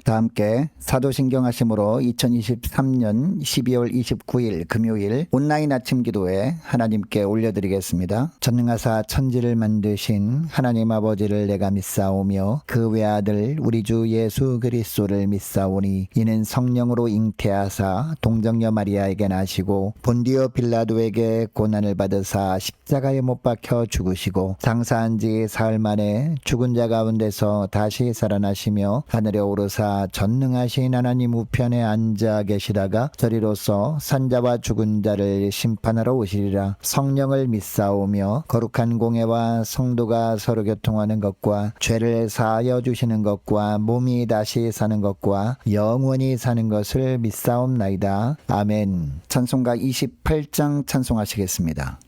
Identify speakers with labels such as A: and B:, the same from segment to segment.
A: 다 함께 사도신경하심으로 2023년 12월 29일 금요일 온라인 아침 기도에 하나님께 올려드리겠습니다. 전능하사 천지를 만드신 하나님 아버지를 내가 믿사오며 그 외아들 우리 주 예수 그리스도를 믿사오니 이는 성령으로 잉태하사 동정녀 마리아에게 나시고 본디오 빌라도에게 고난을 받으사 십자가에 못 박혀 죽으시고 장사한 지 사흘 만에 죽은 자 가운데서 다시 살아나시며 하늘에 오르사 전능하신 하나님 우편에 앉아 계시다가 저리로서 산자와 죽은 자를 심판하러 오시리라. 성령을 믿사오며 거룩한 공예와 성도가 서로 교통하는 것과 죄를 사하여 주시는 것과 몸이 다시 사는 것과 영원히 사는 것을 믿사옵나이다. 아멘. 찬송가 28장 찬송하시겠습니다.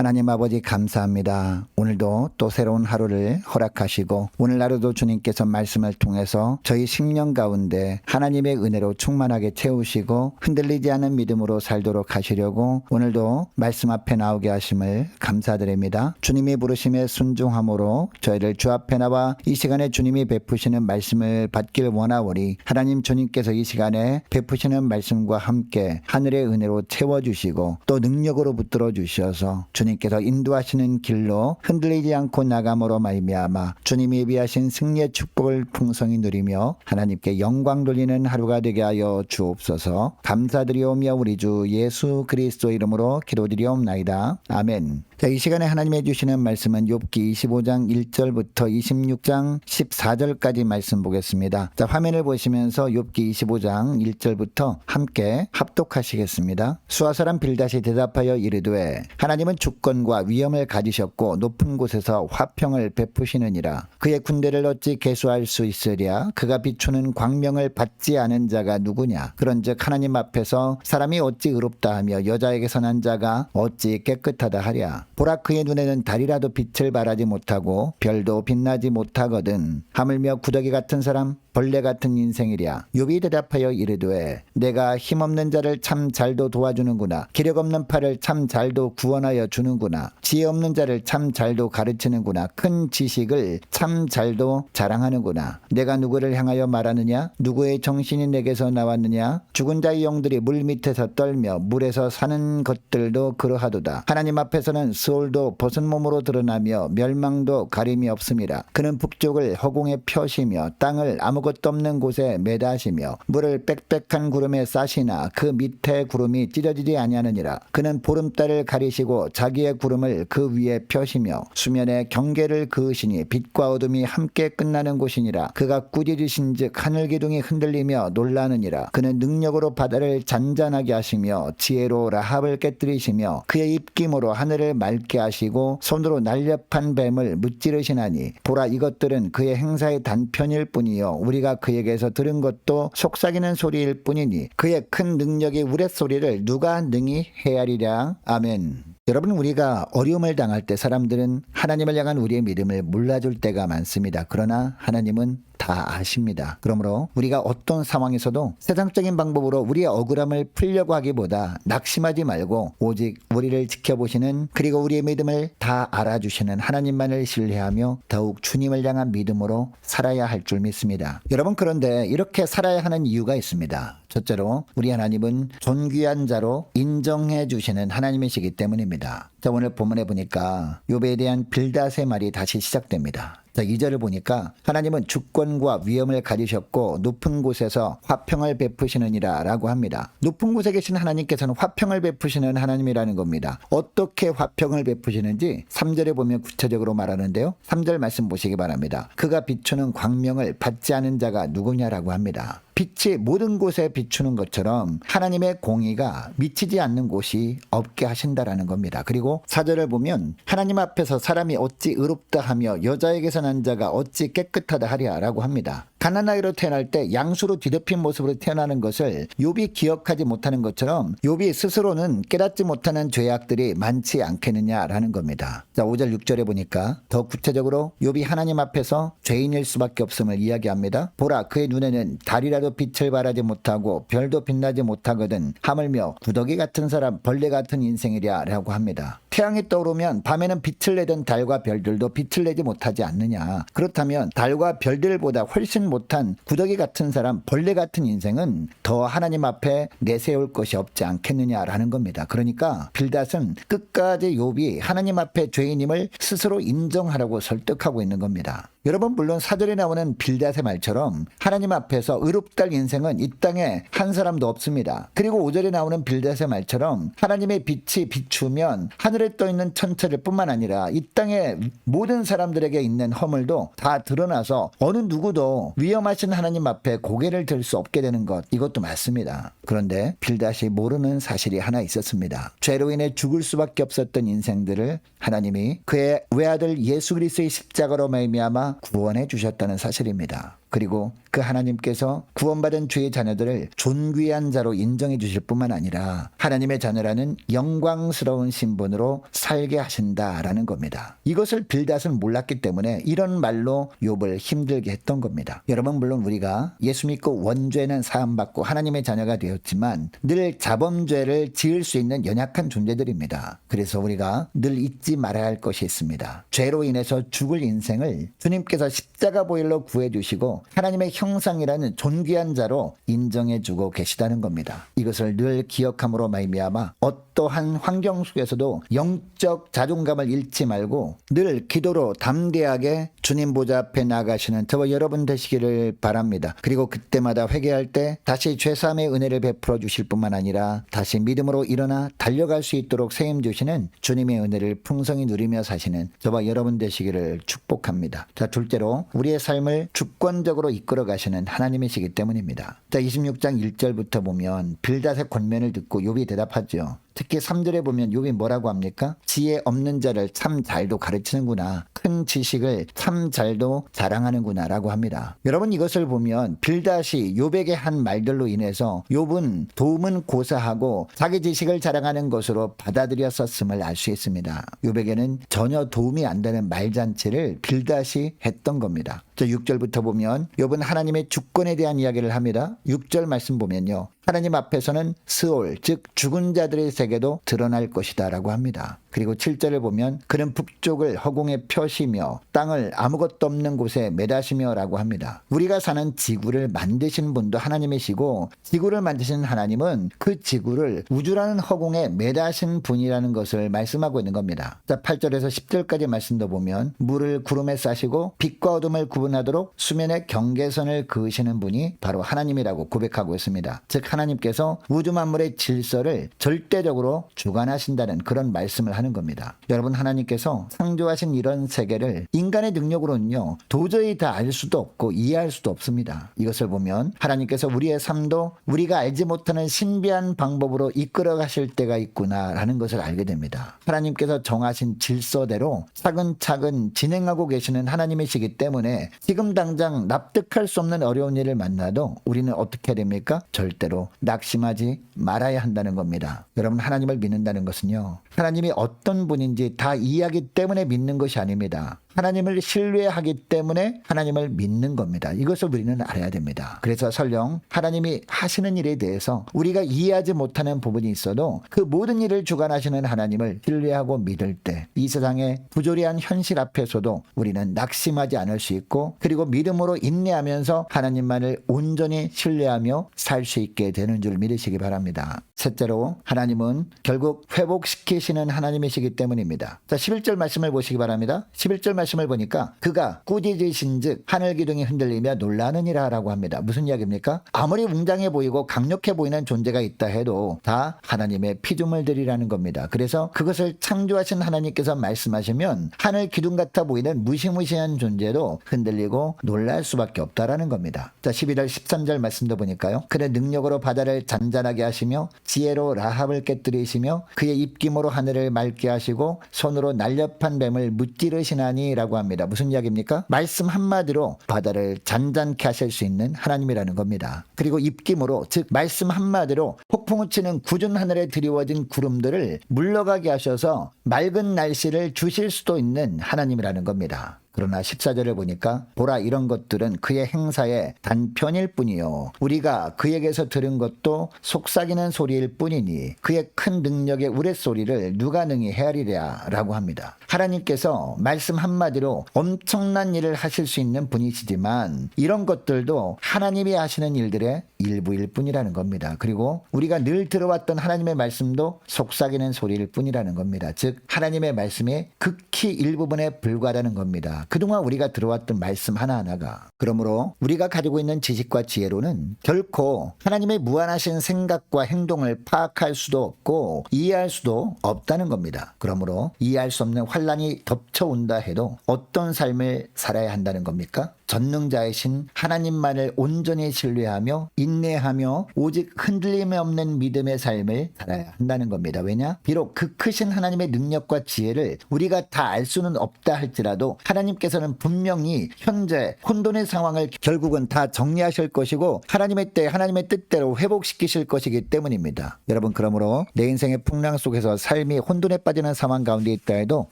A: 하나님 아버지 감사합니다. 오늘도 또 새로운 하루를 허락하시고 오늘 하루도 주님께서 말씀을 통해서 저희 심령 가운데 하나님의 은혜로 충만하게 채우시고 흔들리지 않은 믿음으로 살도록 하시려고 오늘도 말씀 앞에 나오게 하심을 감사드립니다. 주님이 부르심에 순종함으로 저희를 주 앞에 나와 이 시간에 주님이 베푸시는 말씀을 받길 원하오니 하나님 주님께서 이 시간에 베푸시는 말씀과 함께 하늘의 은혜로 채워주시고 또 능력으로 붙들어 주셔서 주님께서 인도하시는 길로 흔들리지 않고 나감으로 말미암아 주님이 예비하신 승리의 축복을 풍성히 누리며 하나님께 영광 돌리는 하루가 되게 하여 주옵소서. 감사드리오며 우리 주 예수 그리스도 이름으로 기도드리옵나이다. 아멘. 자, 이 시간에 하나님이 주시는 말씀은 욥기 25장 1절부터 26장 14절까지 말씀 보겠습니다. 자, 화면을 보시면서 욥기 25장 1절부터 함께 합독하시겠습니다. 수아사람 빌닷이 대답하여 이르되 하나님은 주권과 위엄을 가지셨고 높은 곳에서 화평을 베푸시느니라. 그의 군대를 어찌 계수할 수 있으랴. 그가 비추는 광명을 받지 않은 자가 누구냐. 그런즉 하나님 앞에서 사람이 어찌 의롭다 하며 여자에게서 난 자가 어찌 깨끗하다 하랴. 보라, 그의 눈에는 달이라도 빛을 발하지 못하고 별도 빛나지 못하거든. 하물며 구더기 같은 사람, 벌레 같은 인생이랴. 욥이 대답하여 이르되 내가 힘없는 자를 참 잘도 도와주는구나. 기력 없는 팔을 참 잘도 구원하여 주는구나. 지혜 없는 자를 참 잘도 가르치는구나. 큰 지식을 참 잘도 자랑하는구나. 내가 누구를 향하여 말하느냐? 누구의 정신이 내게서 나왔느냐? 죽은 자의 영들이 물 밑에서 떨며 물에서 사는 것들도 그러하도다. 하나님 앞에서는 수월도 벗은 몸으로 드러나며 멸망도 가림이 없음이라. 그는 북쪽을 허공에 펴시며 땅을 아무것도 없는 곳에 매다시며 물을 빽빽한 구름에 싸시나 그 밑에 구름이 찢어지지 아니하느니라. 그는 보름달을 가리시고 자기의 구름을 그 위에 펴시며 하시며 수면에 경계를 그으시니 빛과 어둠이 함께 끝나는 곳이니라. 그가 꾸짖으신즉 하늘 기둥이 흔들리며 놀라느니라. 그는 능력으로 바다를 잔잔하게 하시며 지혜로 라합을 깨뜨리시며 그의 입김으로 하늘을 맑게 하시고 손으로 날렵한 뱀을 무찌르시나니 보라, 이것들은 그의 행사의 단편일 뿐이요 우리가 그에게서 들은 것도 속삭이는 소리일 뿐이니 그의 큰 능력의 우레소리를 누가 능히 헤아리랴. 아멘. 여러분, 우리가 어려움을 당할 때 사람들은 하나님을 향한 우리의 믿음을 몰라줄 때가 많습니다. 그러나 하나님은 다 아십니다. 그러므로 우리가 어떤 상황에서도 세상적인 방법으로 우리의 억울함을 풀려고 하기보다 낙심하지 말고 오직 우리를 지켜보시는, 그리고 우리의 믿음을 다 알아주시는 하나님만을 신뢰하며 더욱 주님을 향한 믿음으로 살아야 할 줄 믿습니다. 여러분, 그런데 이렇게 살아야 하는 이유가 있습니다. 첫째로 우리 하나님은 존귀한 자로 인정해 주시는 하나님이시기 때문입니다. 자, 오늘 본문에 보니까 욥에 대한 빌닷의 말이 다시 시작됩니다. 자, 2절을 보니까 하나님은 주권과 위엄을 가지셨고 높은 곳에서 화평을 베푸시느니라 라고 합니다. 높은 곳에 계신 하나님께서는 화평을 베푸시는 하나님이라는 겁니다. 어떻게 화평을 베푸시는지 3절에 보면 구체적으로 말하는데요. 3절 말씀 보시기 바랍니다. 그가 비추는 광명을 받지 않은 자가 누구냐라고 합니다. 빛이 모든 곳에 비추는 것처럼 하나님의 공의가 미치지 않는 곳이 없게 하신다라는 겁니다. 그리고 4절을 보면 하나님 앞에서 사람이 어찌 의롭다 하며 여자에게서 난 자가 어찌 깨끗하다 하랴라고 합니다. 가난아이로 태어날 때 양수로 뒤덮인 모습으로 태어나는 것을 욥이 기억하지 못하는 것처럼 욥이 스스로는 깨닫지 못하는 죄악들이 많지 않겠느냐라는 겁니다. 자, 5절 6절에 보니까 더 구체적으로 욥이 하나님 앞에서 죄인일 수밖에 없음을 이야기합니다. 보라, 그의 눈에는 달이라도 빛을 발하지 못하고 별도 빛나지 못하거든 하물며 구더기 같은 사람, 벌레 같은 인생이랴 라고 합니다. 태양이 떠오르면 밤에는 빛을 내던 달과 별들도 빛을 내지 못하지 않느냐. 그렇다면 달과 별들보다 훨씬 못한 구더기 같은 사람, 벌레 같은 인생은 더 하나님 앞에 내세울 것이 없지 않겠느냐라는 겁니다. 그러니까 빌닷은 끝까지 욥이 하나님 앞에 죄인임을 스스로 인정하라고 설득하고 있는 겁니다. 여러분, 물론 4절에 나오는 빌닷의 말처럼 하나님 앞에서 의롭다 할 인생은 이 땅에 한 사람도 없습니다. 그리고 5절에 나오는 빌닷의 말처럼 하나님의 빛이 비추면 하늘에 떠있는 천체를 뿐만 아니라 이 땅에 모든 사람들에게 있는 허물도 다 드러나서 어느 누구도 위험하신 하나님 앞에 고개를 들 수 없게 되는 것, 이것도 맞습니다. 그런데 빌닷이 모르는 사실이 하나 있었습니다. 죄로 인해 죽을 수밖에 없었던 인생들을 하나님이 그의 외아들 예수 그리스도의 십자가로 말미암아 구원해 주셨다는 사실입니다. 그리고 그 하나님께서 구원받은 주의 자녀들을 존귀한 자로 인정해 주실 뿐만 아니라 하나님의 자녀라는 영광스러운 신분으로 살게 하신다라는 겁니다. 이것을 빌닷은 몰랐기 때문에 이런 말로 욥을 힘들게 했던 겁니다. 여러분, 물론 우리가 예수 믿고 원죄는 사함받고 하나님의 자녀가 되었지만 늘 자범죄를 지을 수 있는 연약한 존재들입니다. 그래서 우리가 늘 잊지 말아야 할 것이 있습니다. 죄로 인해서 죽을 인생을 주님께서 십자가 보혈로 구해 주시고 하나님의 형상이라는 존귀한 자로 인정해주고 계시다는 겁니다. 이것을 늘 기억함으로 말미암아 어떠한 환경 속에서도 영적 자존감을 잃지 말고 늘 기도로 담대하게 주님 보좌 앞에 나가시는 저와 여러분 되시기를 바랍니다. 그리고 그때마다 회개할 때 다시 죄사함의 은혜를 베풀어 주실 뿐만 아니라 다시 믿음으로 일어나 달려갈 수 있도록 세임 주시는 주님의 은혜를 풍성히 누리며 사시는 저와 여러분 되시기를 축복합니다. 자, 둘째로 우리의 삶을 주권적으로 이끌어 가시는 하나님이시기 때문입니다. 자, 26장 1절부터 보면 빌닷의 권면을 듣고 욥이 대답하죠. 특히 3절에 보면 욥이 뭐라고 합니까? 지혜 없는 자를 참 잘도 가르치는구나. 큰 지식을 참 잘도 자랑하는구나 라고 합니다. 여러분, 이것을 보면 빌닷이 욥에게 한 말들로 인해서 욥은 도움은 고사하고 자기 지식을 자랑하는 것으로 받아들였었음을 알 수 있습니다. 욥에게는 전혀 도움이 안 되는 말잔치를 빌닷이 했던 겁니다. 자, 6절부터 보면 욥은 하나님의 주권에 대한 이야기를 합니다. 6절 말씀 보면요. 하나님 앞에서는 스올, 즉 죽은 자들의 세계도 드러날 것이다 라고 합니다. 그리고 7절을 보면 그는 북쪽을 허공에 펴시며 땅을 아무것도 없는 곳에 매다시며 라고 합니다. 우리가 사는 지구를 만드신 분도 하나님이시고 지구를 만드신 하나님은 그 지구를 우주라는 허공에 매다신 분이라는 것을 말씀하고 있는 겁니다. 자, 8절에서 10절까지 말씀도 보면 물을 구름에 싸시고 빛과 어둠을 구분하도록 수면의 경계선을 그으시는 분이 바로 하나님이라고 고백하고 있습니다. 즉 하나님께서 우주 만물의 질서를 절대적으로 주관하신다는 그런 말씀을 하는 겁니다. 여러분, 하나님께서 창조하신 이런 세계를 인간의 능력으로는요 도저히 다 알 수도 없고 이해할 수도 없습니다. 이것을 보면 하나님께서 우리의 삶도 우리가 알지 못하는 신비한 방법으로 이끌어 가실 때가 있구나라는 것을 알게 됩니다. 하나님께서 정하신 질서대로 차근차근 진행하고 계시는 하나님이시기 때문에 지금 당장 납득할 수 없는 어려운 일을 만나도 우리는 어떻게 해야 됩니까? 절대로 낙심하지 말아야 한다는 겁니다. 여러분, 하나님을 믿는다는 것은요 하나님이 어떤 분인지 다 이해하기 때문에 믿는 것이 아닙니다. 하나님을 신뢰하기 때문에 하나님을 믿는 겁니다. 이것을 우리는 알아야 됩니다. 그래서 설령 하나님이 하시는 일에 대해서 우리가 이해하지 못하는 부분이 있어도 그 모든 일을 주관하시는 하나님을 신뢰하고 믿을 때 이 세상의 부조리한 현실 앞에서도 우리는 낙심하지 않을 수 있고, 그리고 믿음으로 인내하면서 하나님만을 온전히 신뢰하며 살 수 있게 되는 줄 믿으시기 바랍니다. 셋째로, 하나님은 결국 회복시키시는 하나님이시기 때문입니다. 자, 11절 말씀을 보시기 바랍니다. 11절 말씀을 보니까 그가 꾸짖으신 즉 하늘 기둥이 흔들리며 놀라느니라 라고 합니다. 무슨 이야기입니까? 아무리 웅장해 보이고 강력해 보이는 존재가 있다 해도 다 하나님의 피조물들이라는 겁니다. 그래서 그것을 창조하신 하나님께서 말씀하시면 하늘 기둥 같아 보이는 무시무시한 존재도 흔들리고 놀랄 수밖에 없다라는 겁니다. 자, 12절 13절 말씀도 보니까요, 그의 능력으로 바다를 잔잔하게 하시며 지혜로 라합을 깨뜨리시며 그의 입김으로 하늘을 맑게 하시고 손으로 날렵한 뱀을 무찌르시나니 라고 합니다. 무슨 이야기입니까? 말씀 한마디로 바다를 잔잔케 하실 수 있는 하나님이라는 겁니다. 그리고 입김으로, 즉 말씀 한마디로 폭풍을 치는 굳은 하늘에 드리워진 구름들을 물러가게 하셔서 맑은 날씨를 주실 수도 있는 하나님이라는 겁니다. 그러나 14절을 보니까 보라, 이런 것들은 그의 행사의 단편일 뿐이요 우리가 그에게서 들은 것도 속삭이는 소리일 뿐이니 그의 큰 능력의 우레소리를 누가 능히 헤아리랴 라고 합니다. 하나님께서 말씀 한마디로 엄청난 일을 하실 수 있는 분이시지만 이런 것들도 하나님이 하시는 일들의 일부일 뿐이라는 겁니다. 그리고 우리가 늘 들어왔던 하나님의 말씀도 속삭이는 소리일 뿐이라는 겁니다. 즉 하나님의 말씀이 극히 일부분에 불과하다는 겁니다. 그동안 우리가 들어왔던 말씀 하나하나가. 그러므로 우리가 가지고 있는 지식과 지혜로는 결코 하나님의 무한하신 생각과 행동을 파악할 수도 없고 이해할 수도 없다는 겁니다. 그러므로 이해할 수 없는 환란이 덮쳐온다 해도 어떤 삶을 살아야 한다는 겁니까? 전능자이신 하나님만을 온전히 신뢰하며 인내하며 오직 흔들림 없는 믿음의 삶을 살아야 한다는 겁니다. 왜냐? 비록 그 크신 하나님의 능력과 지혜를 우리가 다 알 수는 없다 할지라도 하나님께서는 분명히 현재 혼돈의 상황을 결국은 다 정리하실 것이고 하나님의 때 하나님의 뜻대로 회복시키실 것이기 때문입니다. 여러분, 그러므로 내 인생의 풍랑 속에서 삶이 혼돈에 빠지는 상황 가운데 있다 해도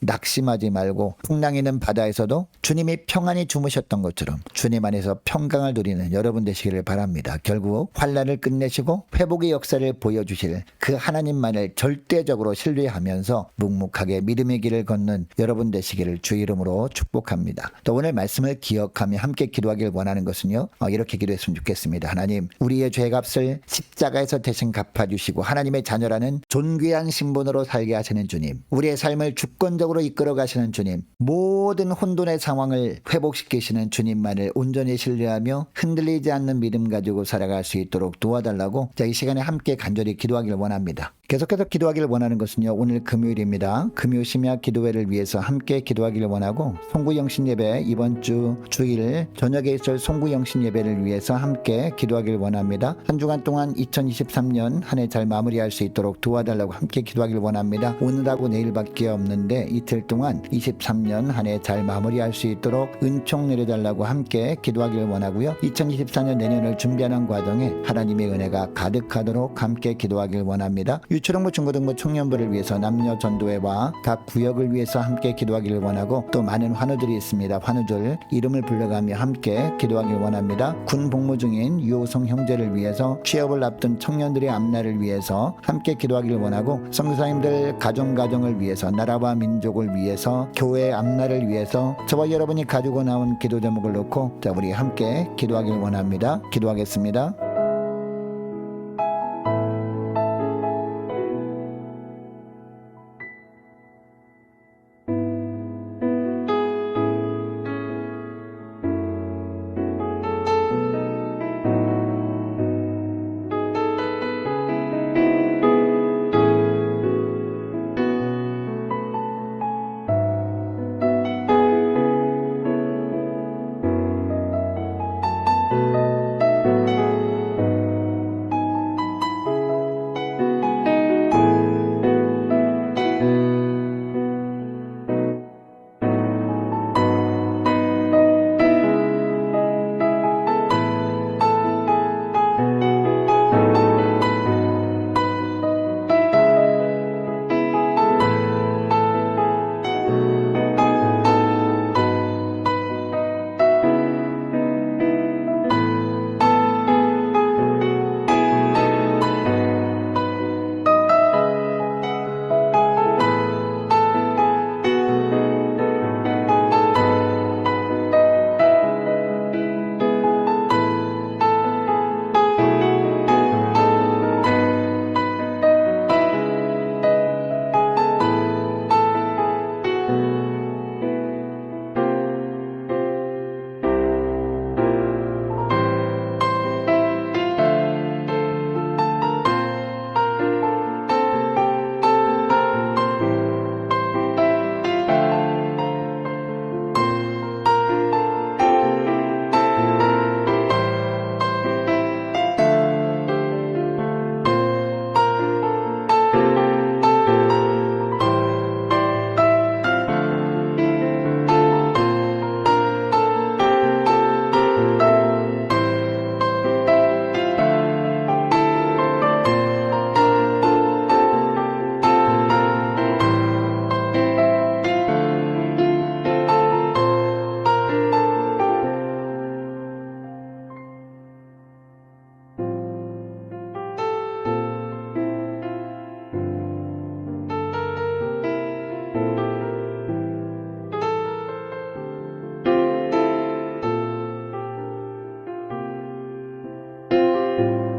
A: 낙심하지 말고, 풍랑이 있는 바다에서도 주님이 평안히 주무셨던 것처럼 주님 안에서 평강을 누리는 여러분 되시기를 바랍니다. 결국 환난을 끝내시고 회복의 역사를 보여주실 그 하나님만을 절대적으로 신뢰하면서 묵묵하게 믿음의 길을 걷는 여러분 되시기를 주 이름으로 축복합니다. 또 오늘 말씀을 기억하며 함께 기도하길 원하는 것은요, 이렇게 기도했으면 좋겠습니다. 하나님, 우리의 죄값을 십자가에서 대신 갚아주시고 하나님의 자녀라는 존귀한 신분으로 살게 하시는 주님, 우리의 삶을 주권적으로 이끌어 가시는 주님, 모든 혼돈의 상황을 회복시키시는 주님만을 온전히 신뢰하며 흔들리지 않는 믿음 가지고 살아갈 수 있도록 도와달라고 이 시간에 함께 간절히 기도하길 원합니다. 계속해서 기도하기를 원하는 것은요, 오늘 금요일입니다. 금요 심야 기도회를 위해서 함께 기도하기를 원하고, 송구영신 예배 이번 주 주일 저녁에 있을 송구영신 예배를 위해서 함께 기도하기를 원합니다. 한 주간 동안 2023년 한 해 잘 마무리할 수 있도록 도와달라고 함께 기도하기를 원합니다. 오늘하고 내일밖에 없는데 이틀 동안 23년 한 해 잘 마무리할 수 있도록 은총 내려달라고 함께 기도하기를 원하고요. 2024년 내년을 준비하는 과정에 하나님의 은혜가 가득하도록 함께 기도하기를 원합니다. 유초등부 중고등부 청년부를 위해서 남녀 전도회와 각 구역을 위해서 함께 기도하기를 원하고, 또 많은 환우들이 있습니다. 환우들 이름을 불러가며 함께 기도하기를 원합니다. 군 복무 중인 유호성 형제를 위해서, 취업을 앞둔 청년들의 앞날을 위해서 함께 기도하기를 원하고, 선교사님들 가정을 위해서, 나라와 민족을 위해서, 교회의 앞날을 위해서 저와 여러분이 가지고 나온 기도 제목을 놓고 우리 함께 기도하기를 원합니다. 기도하겠습니다.